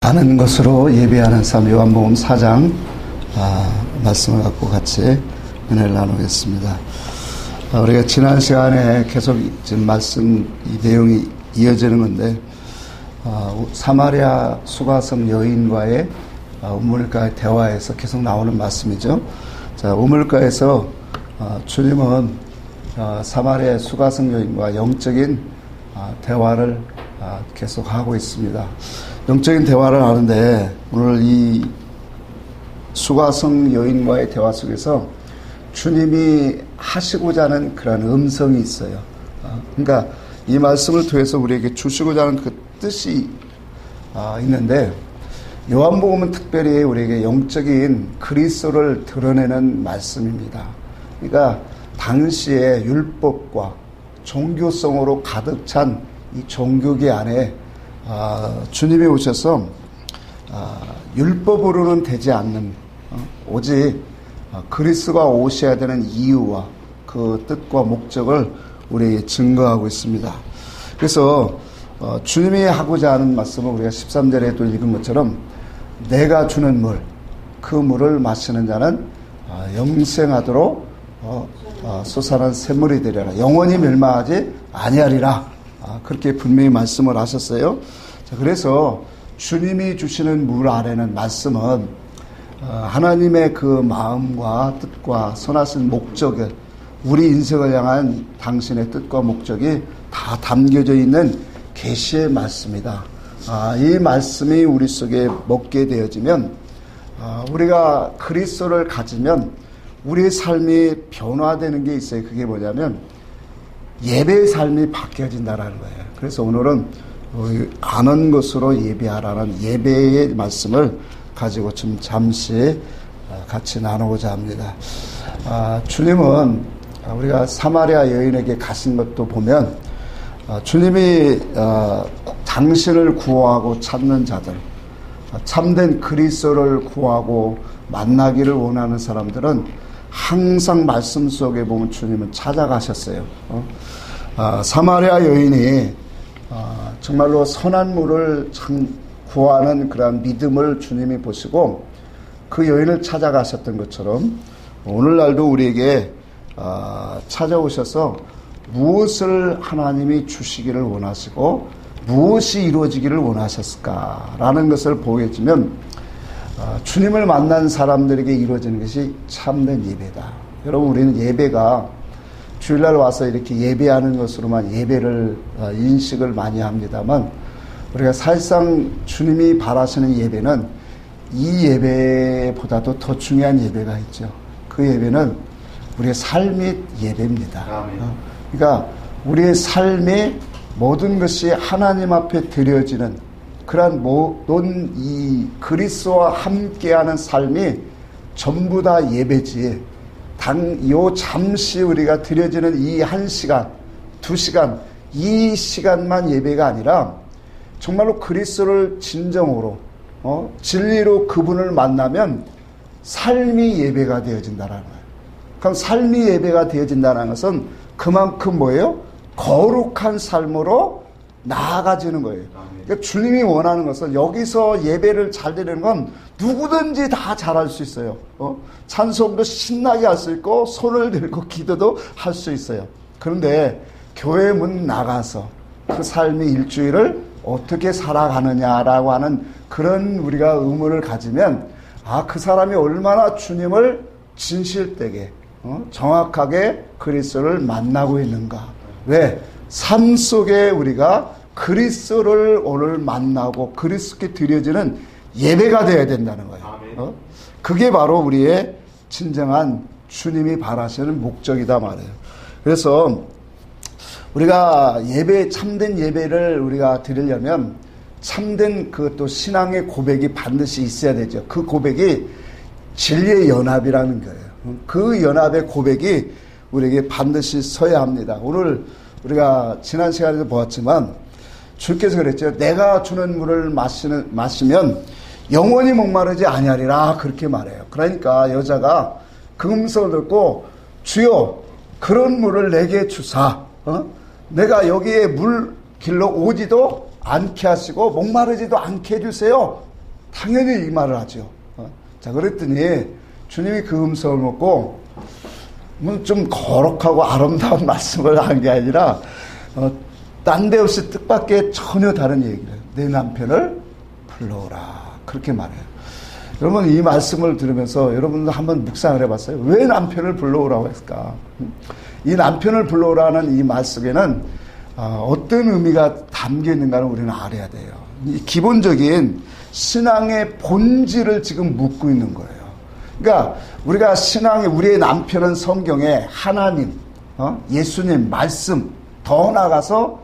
아는 것으로 예배하는 삶, 요한복음 4장 말씀을 갖고 같이 은혜를 나누겠습니다. 우리가 지난 시간에 계속 지금 말씀 이 내용이 이어지는 건데, 사마리아 수가성 여인과의 우물가의 대화에서 계속 나오는 말씀이죠. 자, 우물가에서 주님은 사마리아 수가성 여인과 영적인 대화를 계속 하고 있습니다. 영적인 대화를 하는데, 오늘 이 수가성 여인과의 대화 속에서 주님이 하시고자 하는 그런 음성이 있어요. 그러니까 이 말씀을 통해서 우리에게 주시고자 하는 그 뜻이 있는데, 요한복음은 특별히 우리에게 영적인 그리스도를 드러내는 말씀입니다. 그러니까 당시의 율법과 종교성으로 가득 찬 이 종교계 안에 주님이 오셔서 율법으로는 되지 않는 오직 그리스도가 오셔야 되는 이유와 그 뜻과 목적을 우리에게 증거하고 있습니다. 그래서 주님이 하고자 하는 말씀은 우리가 13절에 또 읽은 것처럼 내가 주는 물, 그 물을 마시는 자는 영생하도록 솟아난 샘물이 되리라. 영원히 멸망하지 아니하리라. 그렇게 분명히 말씀을 하셨어요. 자, 그래서 주님이 주시는 물 안에는 말씀은 하나님의 그 마음과 뜻과 선하신 목적을, 우리 인생을 향한 당신의 뜻과 목적이 다 담겨져 있는 계시의 말씀이다. 이 말씀이 우리 속에 먹게 되어지면, 우리가 그리스도를 가지면 우리의 삶이 변화되는 게 있어요. 그게 뭐냐면 예배의 삶이 바뀌어진다라는 거예요. 그래서 오늘은 아는 것으로 예배하라는 예배의 말씀을 가지고 좀 잠시 같이 나누고자 합니다. 주님은 우리가 사마리아 여인에게 가신 것도 보면 주님이 당신을 구하고 찾는 자들, 참된 그리스도를 구하고 만나기를 원하는 사람들은 항상 말씀 속에 보면 주님은 찾아가셨어요. 사마리아 여인이 정말로 선한 물을 구하는 그런 믿음을 주님이 보시고 그 여인을 찾아가셨던 것처럼 오늘날도 우리에게 찾아오셔서 무엇을 하나님이 주시기를 원하시고 무엇이 이루어지기를 원하셨을까라는 것을 보여주면 주님을 만난 사람들에게 이루어지는 것이 참된 예배다. 여러분, 우리는 예배가 주일날 와서 이렇게 예배하는 것으로만 예배를 인식을 많이 합니다만, 우리가 사실상 주님이 바라시는 예배는 이 예배보다도 더 중요한 예배가 있죠. 그 예배는 우리의 삶의 예배입니다. 그러니까 우리의 삶의 모든 것이 하나님 앞에 드려지는 그러한 모든 이 그리스도와 함께하는 삶이 전부 다 예배지, 요 잠시 우리가 드려지는 이 1시간, 2시간, 이 시간만 예배가 아니라 정말로 그리스도를 진정으로 진리로 그분을 만나면 삶이 예배가 되어진다는 거예요. 그럼 삶이 예배가 되어진다는 것은 그만큼 뭐예요? 거룩한 삶으로 나아가지는 거예요. 그러니까 주님이 원하는 것은 여기서 예배를 잘 드리는 건 누구든지 다 잘할 수 있어요. 찬송도 신나게 할 수 있고 손을 들고 기도도 할 수 있어요. 그런데 교회 문 나가서 그 삶의 일주일을 어떻게 살아가느냐라고 하는 그런 우리가 의문을 가지면 그 사람이 얼마나 주님을 진실되게 정확하게 그리스도를 만나고 있는가. 왜? 삶 속에 우리가 그리스도를 오늘 만나고 그리스도께 드려지는 예배가 되어야 된다는 거예요. 그게 바로 우리의 진정한 주님이 바라시는 목적이다 말이에요. 그래서 우리가 참된 예배를 우리가 드리려면 참된 또 신앙의 고백이 반드시 있어야 되죠. 그 고백이 진리의 연합이라는 거예요. 그 연합의 고백이 우리에게 반드시 서야 합니다. 오늘 우리가 지난 시간에도 보았지만 주께서 그랬죠. 내가 주는 물을 마시면 영원히 목마르지 아니하리라, 그렇게 말해요. 그러니까 여자가 그 음성을 듣고 주여 그런 물을 내게 주사, 내가 여기에 물 길러 오지도 않게 하시고 목마르지도 않게 해주세요. 당연히 이 말을 하죠. 자, 그랬더니 주님이 그 음성을 먹고 좀 거룩하고 아름다운 말씀을 한 게 아니라 딴 데 없이 뜻밖의 전혀 다른 얘기를 해요. 내 남편을 불러오라. 그렇게 말해요. 여러분 이 말씀을 들으면서 여러분도 한번 묵상을 해봤어요. 왜 남편을 불러오라고 했을까? 이 남편을 불러오라는 이 말 속에는 어떤 의미가 담겨 있는가를 우리는 알아야 돼요. 이 기본적인 신앙의 본질을 지금 묻고 있는 거예요. 그러니까 우리가 신앙의 우리의 남편은 성경에 하나님, 예수님, 말씀, 더 나아가서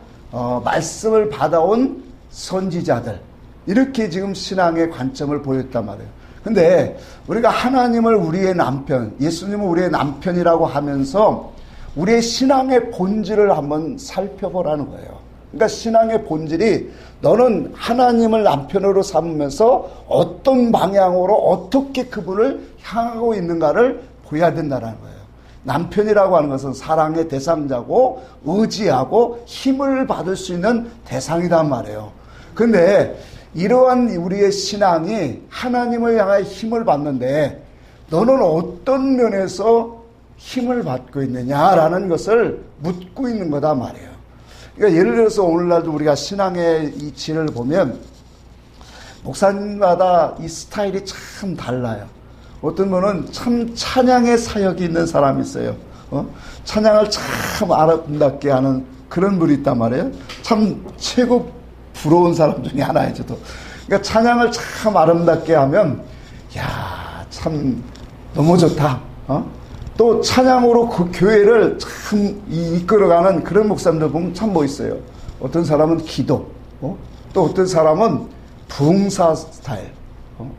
말씀을 받아온 선지자들, 이렇게 지금 신앙의 관점을 보였단 말이에요. 근데 우리가 하나님을 우리의 남편, 예수님을 우리의 남편이라고 하면서 우리의 신앙의 본질을 한번 살펴보라는 거예요. 그러니까 신앙의 본질이 너는 하나님을 남편으로 삼으면서 어떤 방향으로 어떻게 그분을 향하고 있는가를 보여야 된다는 거예요. 남편이라고 하는 것은 사랑의 대상자고 의지하고 힘을 받을 수 있는 대상이란 말이에요. 근데 이러한 우리의 신앙이 하나님을 향해 힘을 받는데 너는 어떤 면에서 힘을 받고 있느냐라는 것을 묻고 있는 거다 말이에요. 그러니까 예를 들어서 오늘날도 우리가 신앙의 이 질을 보면 목사님마다 이 스타일이 참 달라요. 어떤 분은 참 찬양의 사역이 있는 사람이 있어요. 찬양을 참 아름답게 하는 그런 분이 있단 말이에요. 참 최고 부러운 사람 중에 하나예요, 저도. 그러니까 찬양을 참 아름답게 하면, 야, 참 너무 좋다. 또 찬양으로 그 교회를 참 이끌어가는 그런 목사님들 보면 참 멋있어요. 어떤 사람은 기도, 또 어떤 사람은 부흥사 스타일,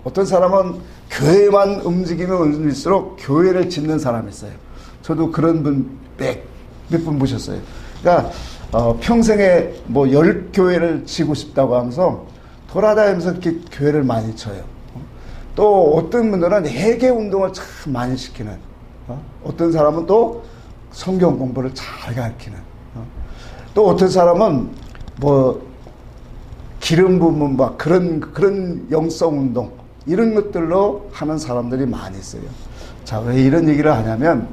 어떤 사람은 교회만 움직이면 움직일수록 교회를 짓는 사람이 있어요. 저도 그런 분 몇 분 보셨어요. 그러니까 평생에 뭐 10교회를 지고 싶다고 하면서 돌아다니면서 이렇게 교회를 많이 쳐요. 또 어떤 분들은 회개 운동을 참 많이 시키는, 어떤 사람은 또 성경 공부를 잘 가르치는, 또 어떤 사람은 뭐 기름 부음 막 그런 영성 운동 이런 것들로 하는 사람들이 많이 있어요. 자, 왜 이런 얘기를 하냐면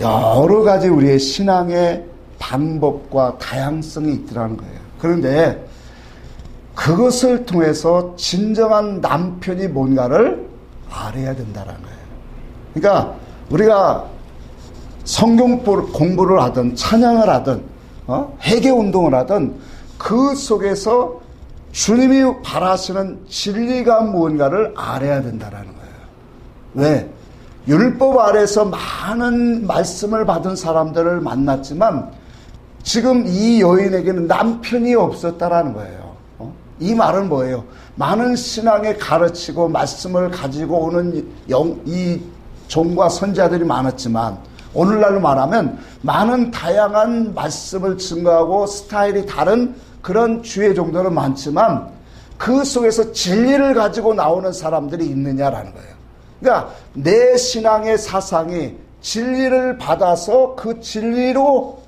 여러 가지 우리의 신앙의 방법과 다양성이 있더라는 거예요. 그런데 그것을 통해서 진정한 남편이 뭔가를 알아야 된다는 거예요. 그러니까 우리가 성경 공부를 하든 찬양을 하든 회개 운동을 하든 그 속에서 주님이 바라시는 진리가 무언가를 알아야 된다는 거예요. 왜? 율법 아래서 많은 말씀을 받은 사람들을 만났지만 지금 이 여인에게는 남편이 없었다라는 거예요. 이 말은 뭐예요? 많은 신앙에 가르치고 말씀을 가지고 오는 이 종과 선지자들이 많았지만 오늘날로 말하면 많은 다양한 말씀을 증거하고 스타일이 다른 그런 주의 종들은 많지만 그 속에서 진리를 가지고 나오는 사람들이 있느냐라는 거예요. 그러니까 내 신앙의 사상이 진리를 받아서 그 진리로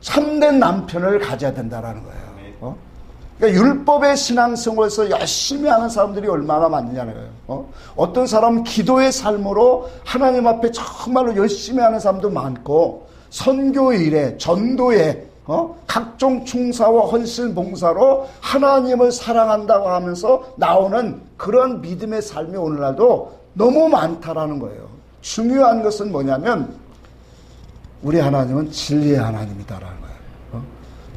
참된 남편을 가져야 된다라는 거예요. 그러니까 율법의 신앙생활에서 열심히 하는 사람들이 얼마나 많느냐는 거예요. 어떤 사람은 기도의 삶으로 하나님 앞에 정말로 열심히 하는 사람도 많고 선교 일에 전도에 각종 충사와 헌신 봉사로 하나님을 사랑한다고 하면서 나오는 그런 믿음의 삶이 오늘날도 너무 많다라는 거예요. 중요한 것은 뭐냐면 우리 하나님은 진리의 하나님이다라는 거예요.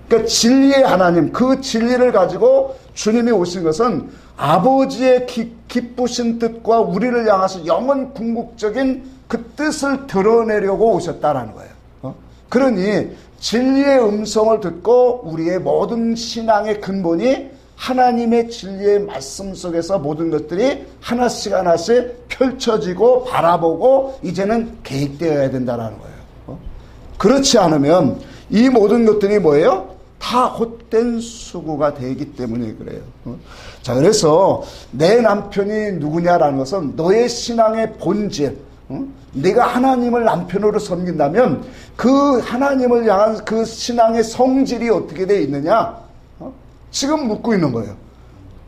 그러니까 진리의 하나님, 그 진리를 가지고 주님이 오신 것은 아버지의 기쁘신 뜻과 우리를 향해서 영원 궁극적인 그 뜻을 드러내려고 오셨다라는 거예요. 그러니 진리의 음성을 듣고 우리의 모든 신앙의 근본이 하나님의 진리의 말씀 속에서 모든 것들이 하나씩 하나씩 펼쳐지고 바라보고 이제는 계획되어야 된다는 거예요. 그렇지 않으면 이 모든 것들이 뭐예요? 다 헛된 수고가 되기 때문에 그래요. 자, 그래서 내 남편이 누구냐라는 것은 너의 신앙의 본질, 네가 하나님을 남편으로 섬긴다면 그 하나님을 향한 그 신앙의 성질이 어떻게 되어 있느냐? 지금 묻고 있는 거예요.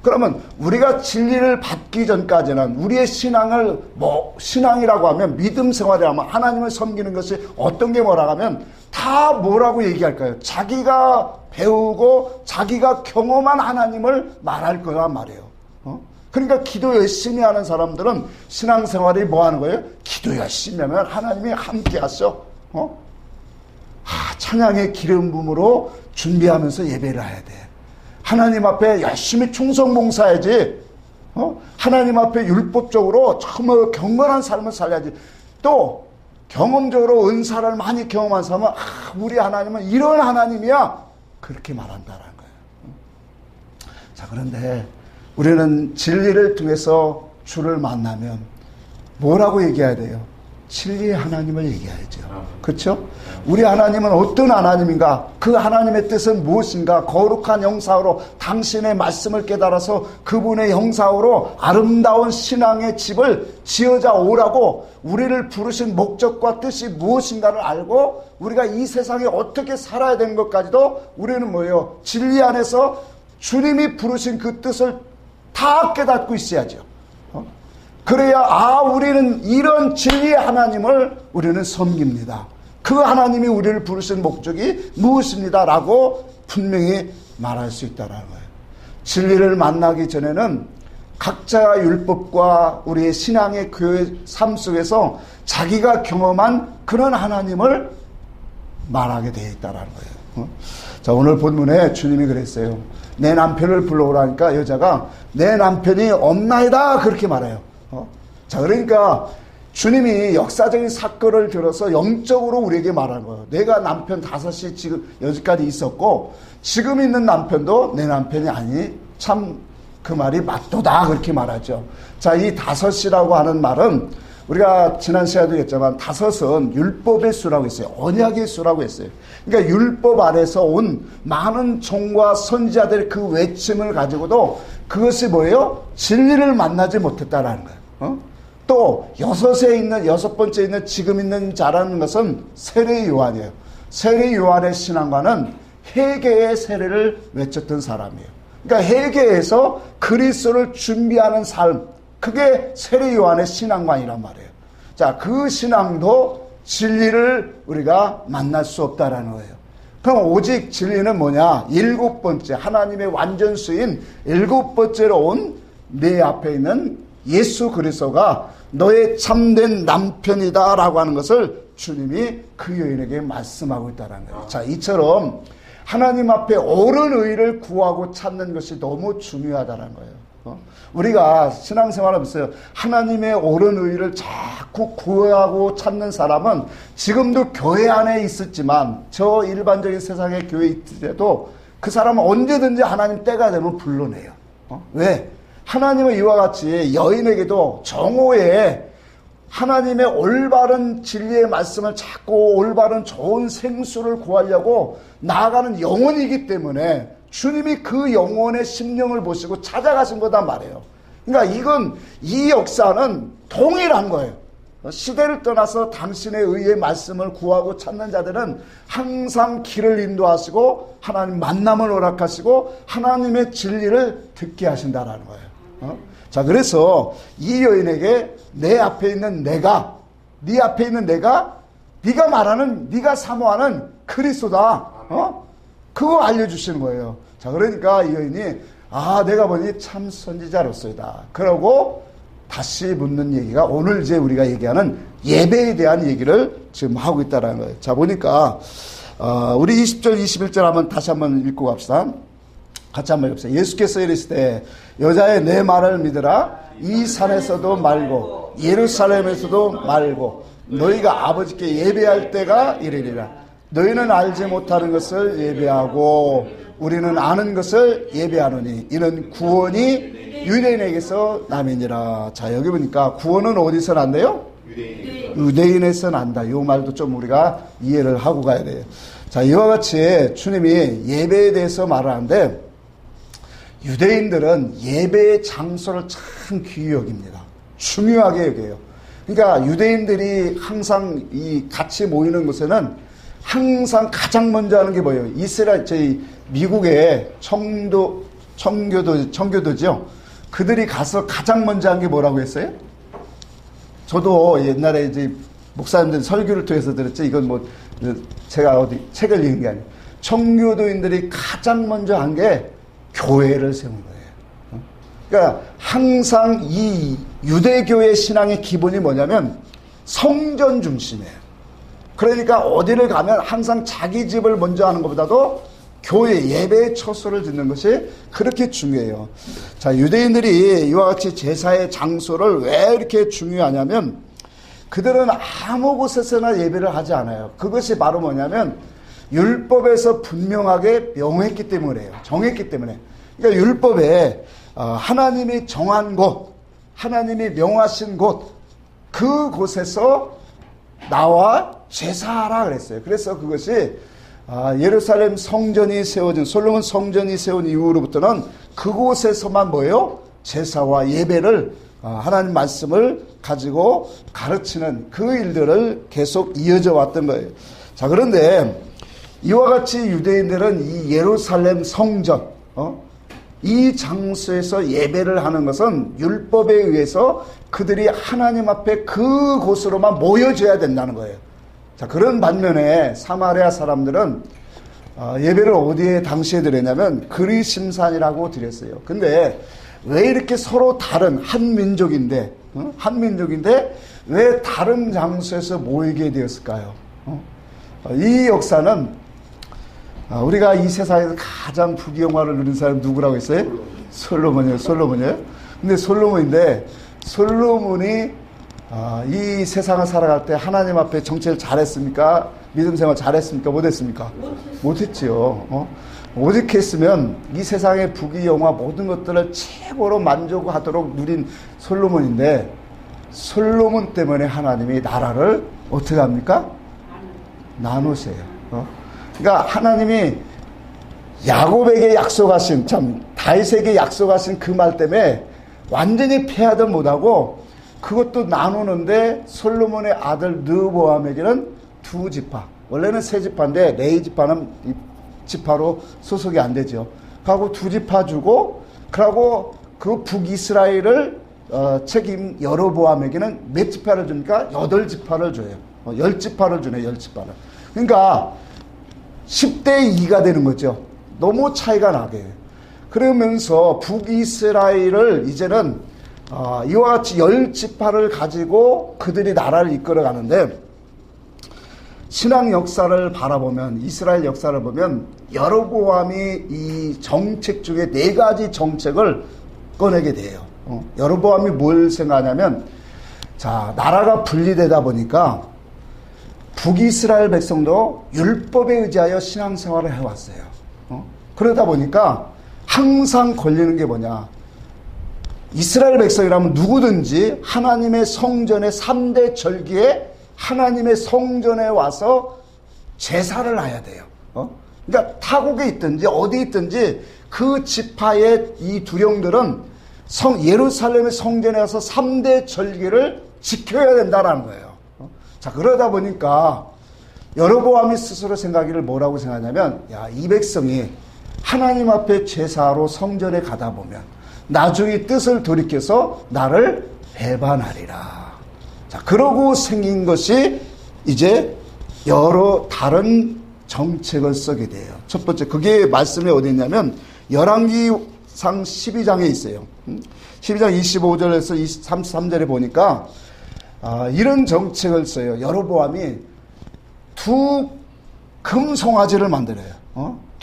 그러면 우리가 진리를 받기 전까지는 우리의 신앙을 신앙이라고 하면 믿음 생활이라면 하나님을 섬기는 것이 어떤 게 뭐라고 하면 다 뭐라고 얘기할까요? 자기가 배우고 자기가 경험한 하나님을 말할 거란 말이에요. 그러니까 기도 열심히 하는 사람들은 신앙생활이 뭐 하는 거예요? 기도 열심히 하면 하나님이 함께 하셔. 찬양의 기름 부음으로 준비하면서 예배를 해야 돼. 하나님 앞에 열심히 충성봉사해야지. 하나님 앞에 율법적으로 정말 경건한 삶을 살아야지. 또 경험적으로 은사를 많이 경험한 사람은 우리 하나님은 이런 하나님이야. 그렇게 말한다는 거예요. 자, 그런데 우리는 진리를 통해서 주를 만나면 뭐라고 얘기해야 돼요? 진리의 하나님을 얘기해야죠. 그렇죠? 우리 하나님은 어떤 하나님인가? 그 하나님의 뜻은 무엇인가? 거룩한 형상으로 당신의 말씀을 깨달아서 그분의 형상으로 아름다운 신앙의 집을 지어자 오라고 우리를 부르신 목적과 뜻이 무엇인가를 알고 우리가 이 세상에 어떻게 살아야 되는 것까지도 우리는 뭐예요? 진리 안에서 주님이 부르신 그 뜻을 다 깨닫고 있어야죠. 그래야 우리는 이런 진리의 하나님을 우리는 섬깁니다. 그 하나님이 우리를 부르신 목적이 무엇입니다 라고 분명히 말할 수 있다는 거예요. 진리를 만나기 전에는 각자가 율법과 우리의 신앙의 교회 삶 속에서 자기가 경험한 그런 하나님을 말하게 되어 있다는 거예요. 자, 오늘 본문에 주님이 그랬어요. 내 남편을 불러오라니까 여자가 내 남편이 없나이다 그렇게 말해요. 자, 그러니까 주님이 역사적인 사건을 들어서 영적으로 우리에게 말하는 거예요. 내가 남편 5이 지금 여기까지 있었고 지금 있는 남편도 내 남편이 아니 참 그 말이 맞도다 그렇게 말하죠. 자, 이 5이라고 하는 말은 우리가 지난 시간에도 했지만 5은 율법의 수라고 했어요. 언약의 수라고 했어요. 그러니까 율법 안에서 온 많은 종과 선지자들의 그 외침을 가지고도 그것이 뭐예요? 진리를 만나지 못했다라는 거예요. 또 6번째 있는 지금 있는 자라는 것은 세례 요한이에요. 세례 요한의 신앙과는 회개의 세례를 외쳤던 사람이에요. 그러니까 회개에서 그리스도를 준비하는 삶, 그게 세례 요한의 신앙관이란 말이에요. 자, 그 신앙도 진리를 우리가 만날 수 없다라는 거예요. 그럼 오직 진리는 뭐냐? 7번째, 하나님의 완전수인 7번째로 온 내 앞에 있는 예수 그리스도가 너의 참된 남편이다 라고 하는 것을 주님이 그 여인에게 말씀하고 있다는 거예요. 자, 이처럼 하나님 앞에 옳은 의를 구하고 찾는 것이 너무 중요하다는 거예요. 우리가 신앙생활하면서 하나님의 옳은 의를 자꾸 구하고 찾는 사람은 지금도 교회 안에 있었지만 저 일반적인 세상의 교회에 있더라도 그 사람은 언제든지 하나님 때가 되면 불러내요. 왜? 하나님은 이와 같이 여인에게도 정오에 하나님의 올바른 진리의 말씀을 찾고 올바른 좋은 생수를 구하려고 나아가는 영혼이기 때문에 주님이 그 영혼의 심령을 보시고 찾아가신 거단 말이에요. 그러니까 이 역사는 동일한 거예요. 시대를 떠나서 당신의 의의 말씀을 구하고 찾는 자들은 항상 길을 인도하시고 하나님 만남을 허락하시고 하나님의 진리를 듣게 하신다라는 거예요. 자, 그래서 이 여인에게 내 앞에 있는 내가, 네 앞에 있는 내가 네가 말하는, 네가 사모하는 그리스도다. 그거 알려주시는 거예요. 자, 그러니까 이 여인이 내가 보니 참 선지자로서이다. 그러고 다시 묻는 얘기가 오늘 이제 우리가 얘기하는 예배에 대한 얘기를 지금 하고 있다는 거예요. 자, 보니까 우리 20절 21절 한번 다시 한번 읽고 갑시다. 같이 한번 읽읍시다. 예수께서 이르시되 여자의 내 말을 믿으라. 이 산에서도 말고 예루살렘에서도 말고 너희가 아버지께 예배할 때가 이르리라. 너희는 알지 못하는 것을 예배하고 우리는 아는 것을 예배하노니 이는 구원이 유대인에게서 남이니라. 자, 여기 보니까 구원은 어디서 난대요? 유대인에서 난다. 이 말도 좀 우리가 이해를 하고 가야 돼요. 자, 이와 같이 주님이 예배에 대해서 말을 하는데 유대인들은 예배의 장소를 참 귀히 여깁니다. 중요하게 여겨요. 그러니까 유대인들이 항상 이 같이 모이는 곳에는 항상 가장 먼저 하는 게 뭐예요? 저희 미국의 청교도죠. 그들이 가서 가장 먼저 한 게 뭐라고 했어요? 저도 옛날에 이제 목사님들 설교를 통해서 들었죠. 이건 뭐 제가 어디 책을 읽은 게 아니에요. 청교도인들이 가장 먼저 한 게 교회를 세운 거예요. 그러니까 항상 이 유대교의 신앙의 기본이 뭐냐면 성전 중심이에요. 그러니까 어디를 가면 항상 자기 집을 먼저 하는 것보다도 교회 예배의 처소를 짓는 것이 그렇게 중요해요. 자, 유대인들이 이와 같이 제사의 장소를 왜 이렇게 중요하냐면 그들은 아무 곳에서나 예배를 하지 않아요. 그것이 바로 뭐냐면 율법에서 분명하게 명했기 때문이에요. 정했기 때문에. 그러니까 율법에 하나님이 정한 곳, 하나님이 명하신 곳, 그곳에서 나와 제사하라 그랬어요. 그래서 그것이 예루살렘 성전이 세워진 솔로몬 성전이 세운 이후로부터는 그곳에서만 뭐예요? 제사와 예배를 하나님 말씀을 가지고 가르치는 그 일들을 계속 이어져 왔던 거예요. 자, 그런데 이와 같이 유대인들은 이 예루살렘 성전 이 장소에서 예배를 하는 것은 율법에 의해서 그들이 하나님 앞에 그곳으로만 모여져야 된다는 거예요. 자, 그런 반면에 사마리아 사람들은 예배를 어디에 당시에 드렸냐면 그리심산이라고 드렸어요. 근데 왜 이렇게 서로 다른 한 민족인데 왜 다른 장소에서 모이게 되었을까요? 이 역사는 우리가 이 세상에서 가장 부귀영화를 누린 사람이 누구라고 했어요? 솔로몬이에요. 근데 솔로몬이 이 세상을 살아갈 때 하나님 앞에 정체를 잘했습니까? 믿음 생활 잘했습니까? 못했습니까? 못했지요. 오직 했으면 이 세상의 부귀영화 모든 것들을 최고로 만족하도록 누린 솔로몬인데 솔로몬 때문에 하나님이 나라를 어떻게 합니까? 나누세요. 그러니까 하나님이 야곱에게 약속하신 다윗에게 약속하신 그 말 때문에 완전히 패하든 못하고 그것도 나누는데 솔로몬의 아들 르보암에게는 2지파, 원래는 3지파인데 레위 지파는 지파로 소속이 안 되죠. 그리고 2지파 주고 그러고 그 북이스라엘을 책임 여로보암에게는 몇 지파를 줍니까? 8지파를 줘요. 10지파를 주네. 10지파를. 그러니까 10대 2가 되는 거죠. 너무 차이가 나게. 그러면서 북이스라엘을 이제는 이와 같이 10지파를 가지고 그들이 나라를 이끌어 가는데 신앙 역사를 바라보면 이스라엘 역사를 보면 여로보암이 이 정책 중에 4가지 정책을 꺼내게 돼요. 여로보암이 뭘 생각하냐면 자, 나라가 분리되다 보니까 북이스라엘 백성도 율법에 의지하여 신앙생활을 해왔어요. 그러다 보니까 항상 걸리는 게 뭐냐. 이스라엘 백성이라면 누구든지 하나님의 성전의 3대 절기에 하나님의 성전에 와서 제사를 해야 돼요. 그러니까 타국에 있든지 어디 있든지 그 지파의 이 두령들은 예루살렘의 성전에 와서 3대 절기를 지켜야 된다는 거예요. 자, 그러다 보니까 여로보암이 스스로 생각하기를 뭐라고 생각하냐면 야, 이 백성이 하나님 앞에 제사로 성전에 가다 보면 나중에 뜻을 돌이켜서 나를 배반하리라. 자, 그러고 생긴 것이 이제 여러 다른 정책을 쓰게 돼요. 첫 번째, 그게 말씀이 어디 있냐면 열왕기상 12장에 있어요. 12장 25절에서 33절에 보니까 이런 정책을 써요. 여로보암이 2 금송아지를 만들어요.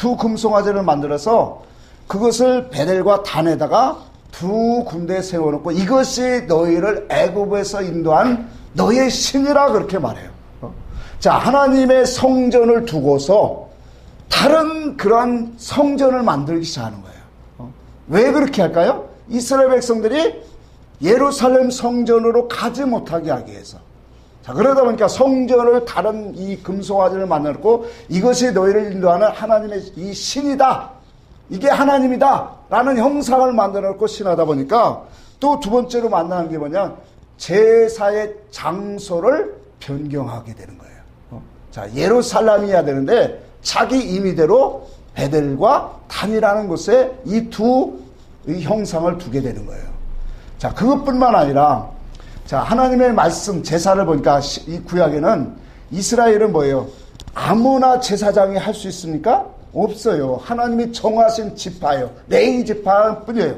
2 금송아지를 만들어서 그것을 베델과 단에다가 2 군대 세워놓고 이것이 너희를 애굽에서 인도한 너희의 신이라 그렇게 말해요. 자, 하나님의 성전을 두고서 다른 그러한 성전을 만들기 시작하는 거예요. 왜 그렇게 할까요? 이스라엘 백성들이 예루살렘 성전으로 가지 못하게 하기 위해서. 자, 그러다 보니까 성전을 다른 이 금송아지를 만들었고 이것이 너희를 인도하는 하나님의 이 신이다. 이게 하나님이다. 라는 형상을 만들어놓고 신하다 보니까 또 2번째로 만나는 게 뭐냐. 제사의 장소를 변경하게 되는 거예요. 자, 예루살렘이어야 되는데 자기 임의대로 베델과 단이라는 곳에 이 두 형상을 두게 되는 거예요. 자, 그것뿐만 아니라 자, 하나님의 말씀 제사를 보니까 이 구약에는 이스라엘은 뭐예요? 아무나 제사장이 할 수 있습니까? 없어요. 하나님이 정하신 지파예요. 레위 지파뿐이에요.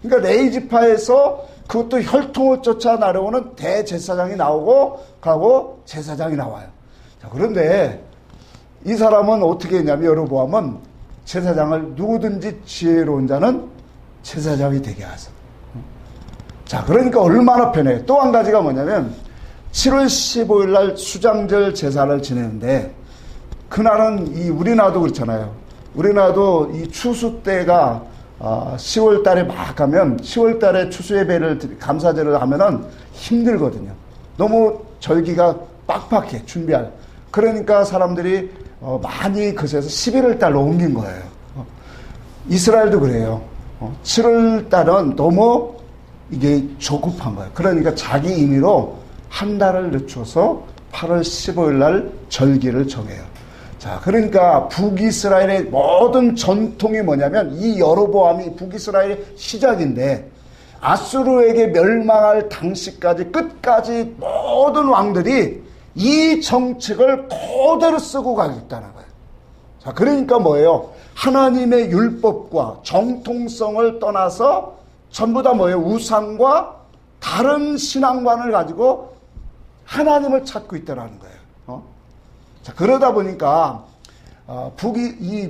그러니까 레위 지파에서 그것도 혈통을 쫓아 나려오는 대제사장이 나오고 가고 제사장이 나와요. 자, 그런데 이 사람은 어떻게 했냐면 여로보암은 제사장을 누구든지 지혜로운 자는 제사장이 되게 하세요. 자, 그러니까 얼마나 편해요. 또 한 가지가 뭐냐면 7월 15일 날 수장절 제사를 지내는데 그날은 우리나라도 그렇잖아요. 우리나라도 이 추수 때가 10월 달에 막 가면 10월 달에 추수 예배를 감사제를 하면은 힘들거든요. 너무 절기가 빡빡해 준비할. 그러니까 사람들이 많이 그래서 11월 달로 옮긴 거예요. 이스라엘도 그래요. 7월 달은 너무 이게 조급한 거예요. 그러니까 자기 임의로 한 달을 늦춰서 8월 15일 날 절기를 정해요. 자, 그러니까 북이스라엘의 모든 전통이 뭐냐면 이 여로보암이 북이스라엘의 시작인데 아수르에게 멸망할 당시까지 끝까지 모든 왕들이 이 정책을 그대로 쓰고 가겠다는 거예요. 자, 그러니까 뭐예요? 하나님의 율법과 정통성을 떠나서 전부 다 뭐예요? 우상과 다른 신앙관을 가지고 하나님을 찾고 있다는 거예요. 자, 그러다 보니까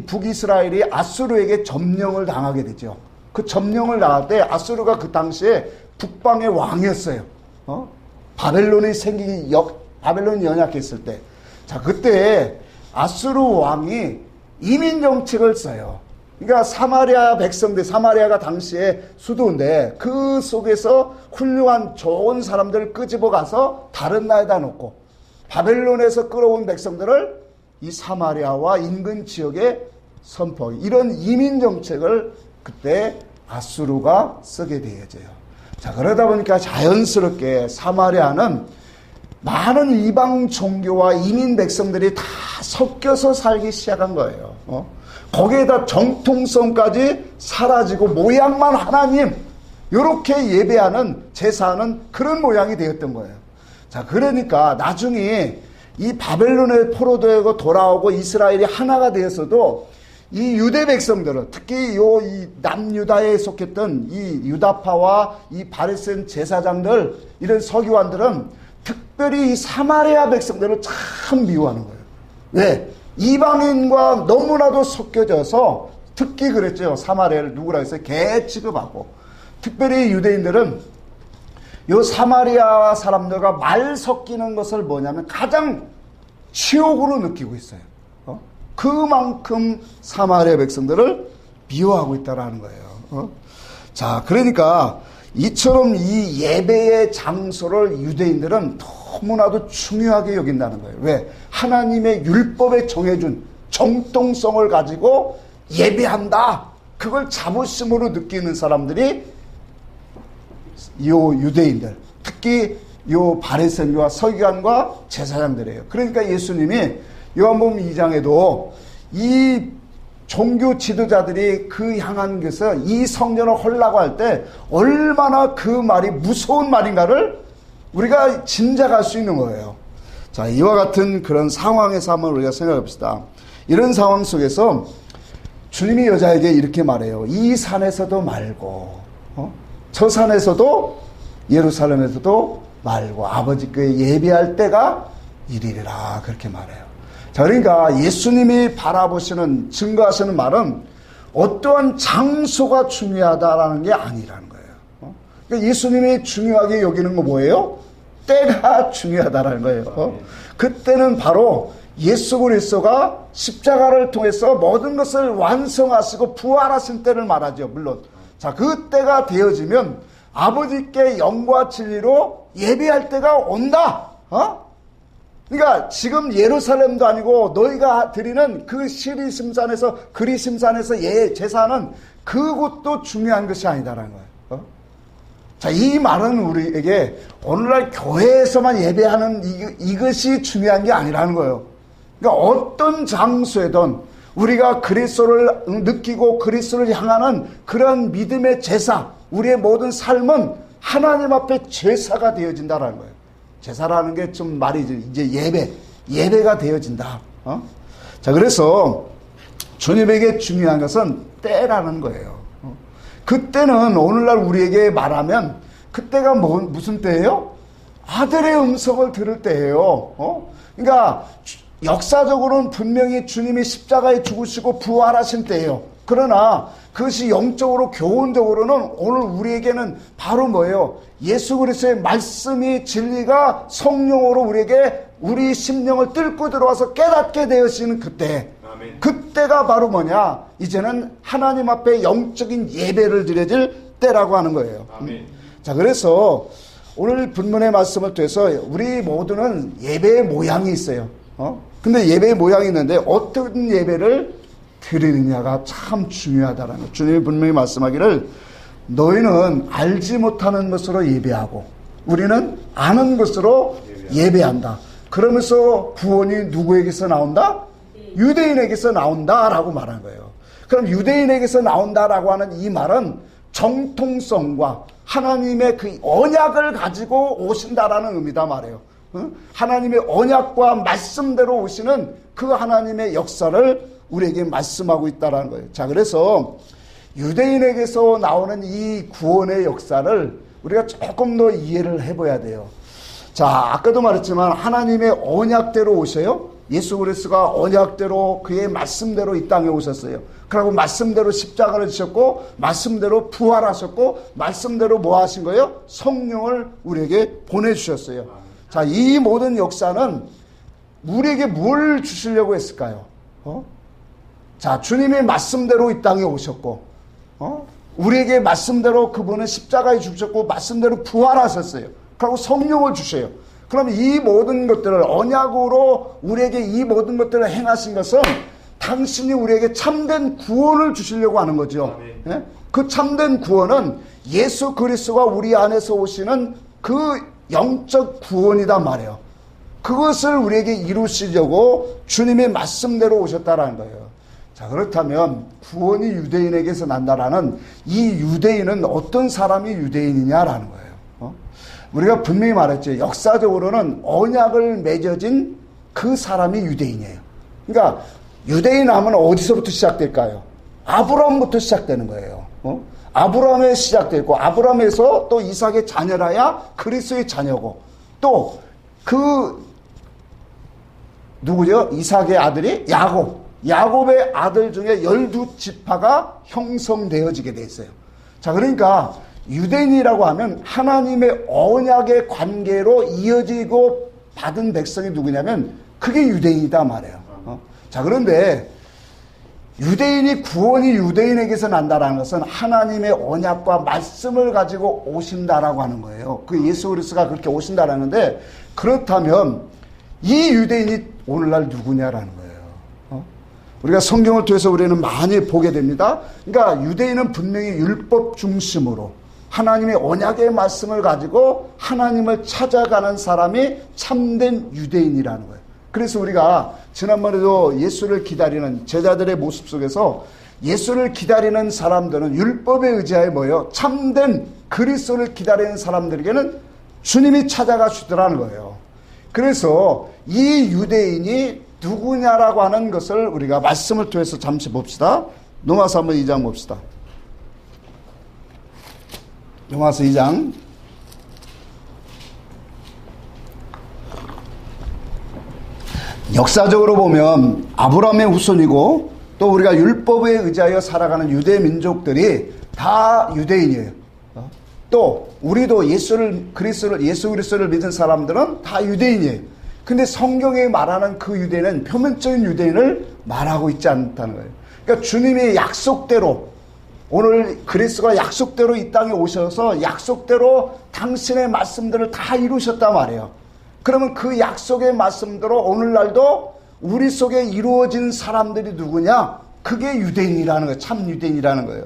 북이스라엘이 아수르에게 점령을 당하게 되죠. 그 점령을 당할 때 아수르가 그 당시에 북방의 왕이었어요. 바벨론이 바벨론이 연약했을 때. 자, 그때 아수르 왕이 이민 정책을 써요. 그러니까 사마리아 백성들, 사마리아가 당시에 수도인데 그 속에서 훌륭한 좋은 사람들을 끄집어 가서 다른 나라에다 놓고 바벨론에서 끌어온 백성들을 이 사마리아와 인근 지역에 선포. 이런 이민 정책을 그때 아수르가 쓰게 되어져요. 자, 그러다 보니까 자연스럽게 사마리아는 많은 이방 종교와 이민 백성들이 다 섞여서 살기 시작한 거예요. 거기에다 정통성까지 사라지고 모양만 하나님 이렇게 예배하는 제사하는 그런 모양이 되었던 거예요. 자, 그러니까 나중에 이 바벨론에 포로되고 돌아오고 이스라엘이 하나가 되었어도 이 유대 백성들은 특히 이 남유다에 속했던 이 유다파와 이 바리새인 제사장들 이런 서기관들은 특별히 이 사마리아 백성들을 참 미워하는 거예요. 왜? 이방인과 너무나도 섞여져서 특히 그랬죠. 사마리아를 누구라 해서 개 취급하고 특별히 유대인들은 이 사마리아 사람들과 말 섞이는 것을 뭐냐면 가장 치욕으로 느끼고 있어요. 그만큼 사마리아 백성들을 미워하고 있다라는 거예요. 자, 그러니까 이처럼 이 예배의 장소를 유대인들은 너무나도 중요하게 여긴다는 거예요. 왜? 하나님의 율법에 정해준 정통성을 가지고 예배한다. 그걸 자부심으로 느끼는 사람들이 요 유대인들, 특히 요 바리새인과 서기관과 제사장들이에요. 그러니까 예수님이 요한복음 2장에도 이 종교 지도자들이 그 향한 것을 이 성전을 헐라고 할 때 얼마나 그 말이 무서운 말인가를 우리가 짐작할 수 있는 거예요. 자, 이와 같은 그런 상황에서 한번 우리가 생각해 봅시다. 이런 상황 속에서 주님이 여자에게 이렇게 말해요. 이 산에서도 말고 저 산에서도 예루살렘에서도 말고 아버지께 예배할 때가 이르리라 그렇게 말해요. 자, 그러니까 예수님이 바라보시는 증거하시는 말은 어떠한 장소가 중요하다라는 게 아니라는 거예요. 그러니까 예수님이 중요하게 여기는 거 뭐예요? 때가 중요하다라는 거예요. 그때는 바로 예수 그리스도가 십자가를 통해서 모든 것을 완성하시고 부활하신 때를 말하죠. 물론 자, 그 때가 되어지면 아버지께 영과 진리로 예배할 때가 온다. 그러니까 지금 예루살렘도 아니고 너희가 드리는 그 시리심산에서 그리심산에서 제사는 그것도 중요한 것이 아니다라는 거예요. 자, 이 말은 우리에게 오늘날 교회에서만 예배하는 이것이 중요한 게 아니라는 거예요. 그러니까 어떤 장소에든 우리가 그리스도를 느끼고 그리스도를 향하는 그런 믿음의 제사, 우리의 모든 삶은 하나님 앞에 제사가 되어진다라는 거예요. 제사라는 게 좀 말이 이제 예배가 되어진다. 자, 그래서 주님에게 중요한 것은 때라는 거예요. 그때는 오늘날 우리에게 말하면 그때가 무슨 때예요? 아들의 음성을 들을 때예요. 그러니까 역사적으로는 분명히 주님이 십자가에 죽으시고 부활하신 때예요. 그러나 그것이 영적으로 교훈적으로는 오늘 우리에게는 바로 뭐예요? 예수 그리스도의 말씀이 진리가 성령으로 우리에게 우리 심령을 뚫고 들어와서 깨닫게 되어지는 그때. 아멘. 그때가 바로 뭐냐? 이제는 하나님 앞에 영적인 예배를 드려질 때라고 하는 거예요. 아멘. 자, 그래서 오늘 본문의 말씀을 통해서 우리 모두는 예배의 모양이 있어요. 근데 예배의 모양이 있는데 어떤 예배를 드리느냐가 참 중요하다는 거예요. 주님이 분명히 말씀하기를 너희는 알지 못하는 것으로 예배하고 우리는 아는 것으로 예배한다. 그러면서 구원이 누구에게서 나온다? 유대인에게서 나온다라고 말한 거예요. 그럼 유대인에게서 나온다라고 하는 이 말은 정통성과 하나님의 그 언약을 가지고 오신다라는 의미다 말이에요. 하나님의 언약과 말씀대로 오시는 그 하나님의 역사를 우리에게 말씀하고 있다는 거예요. 자, 그래서 유대인에게서 나오는 이 구원의 역사를 우리가 조금 더 이해를 해봐야 돼요. 자, 아까도 말했지만 하나님의 언약대로 오셔요. 예수 그리스도가 언약대로 그의 말씀대로 이 땅에 오셨어요. 그리고 말씀대로 십자가를 지셨고 말씀대로 부활하셨고 말씀대로 뭐 하신 거예요? 성령을 우리에게 보내주셨어요. 자, 이 모든 역사는 우리에게 뭘 주시려고 했을까요? 자, 주님의 말씀대로 이 땅에 오셨고 우리에게 말씀대로 그분은 십자가에 죽으셨고 말씀대로 부활하셨어요. 그리고 성령을 주셔요. 그럼 이 모든 것들을 언약으로 우리에게 이 모든 것들을 행하신 것은 당신이 우리에게 참된 구원을 주시려고 하는 거죠. 예? 그 참된 구원은 예수 그리스도가 우리 안에서 오시는 그 영적 구원이단 말이에요. 그것을 우리에게 이루시려고 주님의 말씀대로 오셨다라는 거예요. 자, 그렇다면 구원이 유대인에게서 난다라는 이 유대인은 어떤 사람이 유대인이냐라는 거예요. 우리가 분명히 말했죠. 역사적으로는 언약을 맺어진 그 사람이 유대인이에요. 그러니까 유대인 하면 어디서부터 시작될까요? 아브라함부터 시작되는 거예요. 아브라함에 시작되고 아브라함에서 또 이삭의 자녀라야 그리스도의 자녀고 또 그 누구죠? 이삭의 아들이 야곱의 아들 중에 12지파가 형성되어지게 돼 있어요. 자, 그러니까 유대인이라고 하면 하나님의 언약의 관계로 이어지고 받은 백성이 누구냐면 그게 유대인이다 말이에요. 자, 그런데 유대인이 구원이 유대인에게서 난다라는 것은 하나님의 언약과 말씀을 가지고 오신다라고 하는 거예요. 그 예수 그리스도가 그렇게 오신다라는데 그렇다면 이 유대인이 오늘날 누구냐라는 거예요. 우리가 성경을 통해서 우리는 많이 보게 됩니다. 그러니까 유대인은 분명히 율법 중심으로 하나님의 언약의 말씀을 가지고 하나님을 찾아가는 사람이 참된 유대인이라는 거예요. 그래서 우리가 지난번에도 예수를 기다리는 제자들의 모습 속에서 예수를 기다리는 사람들은 율법에 의지하여 뭐예요? 참된 그리스도를 기다리는 사람들에게는 주님이 찾아가 주더라는 거예요. 그래서 이 유대인이 누구냐라고 하는 것을 우리가 말씀을 통해서 잠시 봅시다. 로마서 한번 2장 봅시다. 로마서 2장 역사적으로 보면 아브라함의 후손이고 또 우리가 율법에 의지하여 살아가는 유대 민족들이 다 유대인이에요. 또 우리도 예수 그리스도를 믿은 사람들은 다 유대인이에요. 근데 성경에 말하는 그 유대인은 표면적인 유대인을 말하고 있지 않다는 거예요. 그러니까 주님의 약속대로 오늘 그리스도가 약속대로 이 땅에 오셔서 약속대로 당신의 말씀들을 다 이루셨단 말이에요. 그러면 그 약속의 말씀대로 오늘날도 우리 속에 이루어진 사람들이 누구냐? 그게 유대인이라는 거예요. 참 유대인이라는 거예요.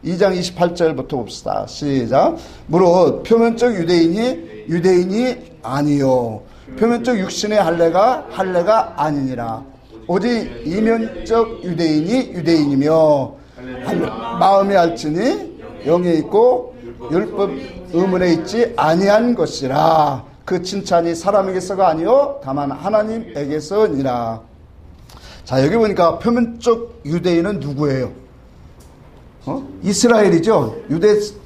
2장 28절부터 봅시다. 시작. 무릇 표면적 유대인이 아니요 표면적 육신의 할례가 아니니라. 오직 이면적 유대인이 유대인이며 마음이 알지니 영에 있고 율법 의문에 있지 아니한 것이라. 그 칭찬이 사람에게서가 아니요 다만 하나님에게서니라. 자, 여기 보니까 표면적 유대인은 누구예요? 이스라엘이죠.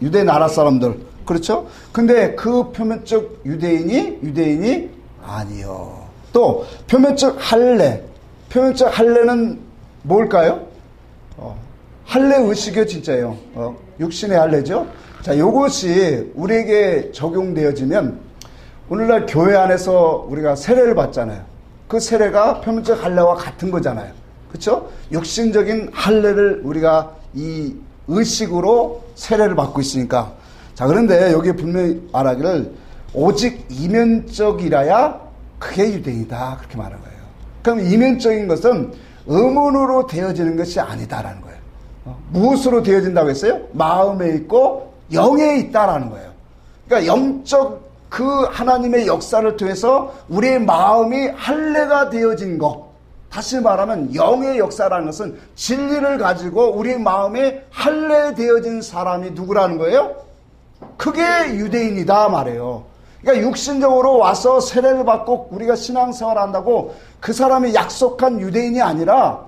유대 나라 사람들. 그렇죠? 근데 그 표면적 유대인이 아니요. 또 표면적 할례는 뭘까요? 할례 의식이요, 진짜요. 육신의 할례죠. 자, 요것이 우리에게 적용되어지면 오늘날 교회 안에서 우리가 세례를 받잖아요. 그 세례가 표면적 할례와 같은 거잖아요. 그렇죠? 육신적인 할례를 우리가 이 의식으로 세례를 받고 있으니까. 자, 그런데 여기에 분명히 말하기를 오직 이면적이라야 그게 유대인이다, 그렇게 말하는 거예요. 그럼 이면적인 것은 의문으로 되어지는 것이 아니다라는 거예요. 무엇으로 되어진다고 했어요? 마음에 있고 영에 있다라는 거예요. 그러니까 영적 그 하나님의 역사를 통해서 우리의 마음이 할례가 되어진 것. 다시 말하면 영의 역사라는 것은 진리를 가지고 우리의 마음에 할례되어진 사람이 누구라는 거예요? 그게 유대인이다 말이에요. 그러니까 육신적으로 와서 세례를 받고 우리가 신앙생활을 한다고 그 사람이 약속한 유대인이 아니라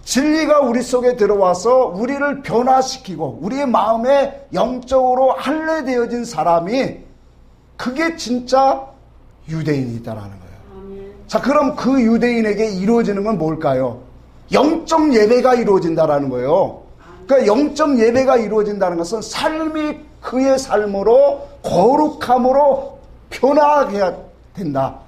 진리가 우리 속에 들어와서 우리를 변화시키고 우리의 마음에 영적으로 할례되어진 사람이 그게 진짜 유대인이다라는 거예요. 자, 그럼 그 유대인에게 이루어지는 건 뭘까요? 영적 예배가 이루어진다라는 거예요. 그러니까 영적 예배가 이루어진다는 것은 삶이 그의 삶으로 거룩함으로 변화하게 된다.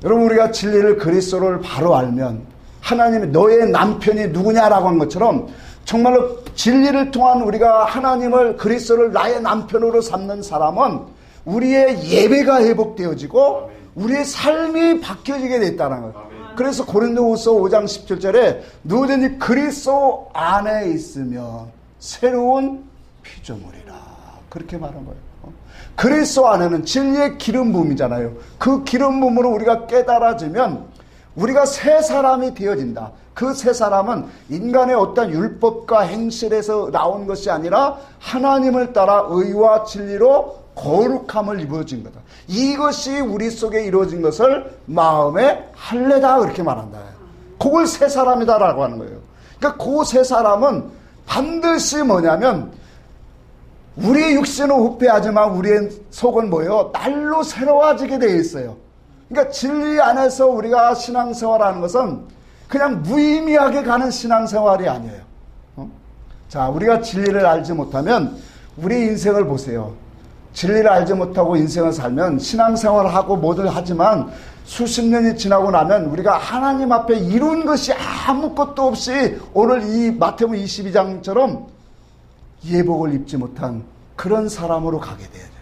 여러분, 우리가 진리를 그리스도를 바로 알면 하나님이 너의 남편이 누구냐라고 한 것처럼 정말로 진리를 통한 우리가 하나님을 그리스도를 나의 남편으로 삼는 사람은 우리의 예배가 회복되어지고 우리의 삶이 바뀌어지게 됐다는 거예요. 그래서 고린도후서 5장 17절에 누구든지 그리스도 안에 있으면 새로운 피조물이라, 그렇게 말한 거예요. 그리스도 안에는 진리의 기름 부음이잖아요. 그 기름 부음으로 우리가 깨달아지면 우리가 새 사람이 되어진다. 그 새 사람은 인간의 어떤 율법과 행실에서 나온 것이 아니라 하나님을 따라 의와 진리로 거룩함을 입어진 거다. 이것이 우리 속에 이루어진 것을 마음의 할례다, 그렇게 말한다. 그걸 새 사람이다라고 하는 거예요. 그러니까 그 새 사람은 반드시 뭐냐면 우리의 육신은 후패하지만 우리의 속은 뭐예요? 날로 새로워지게 되어 있어요. 그러니까 진리 안에서 우리가 신앙생활하는 것은 그냥 무의미하게 가는 신앙생활이 아니에요. 자, 우리가 진리를 알지 못하면 우리 인생을 보세요. 진리를 알지 못하고 인생을 살면 신앙생활을 하고 뭐든 하지만 수십 년이 지나고 나면 우리가 하나님 앞에 이룬 것이 아무것도 없이 오늘 이 마태복음 22장처럼 예복을 입지 못한 그런 사람으로 가게 돼야 돼요.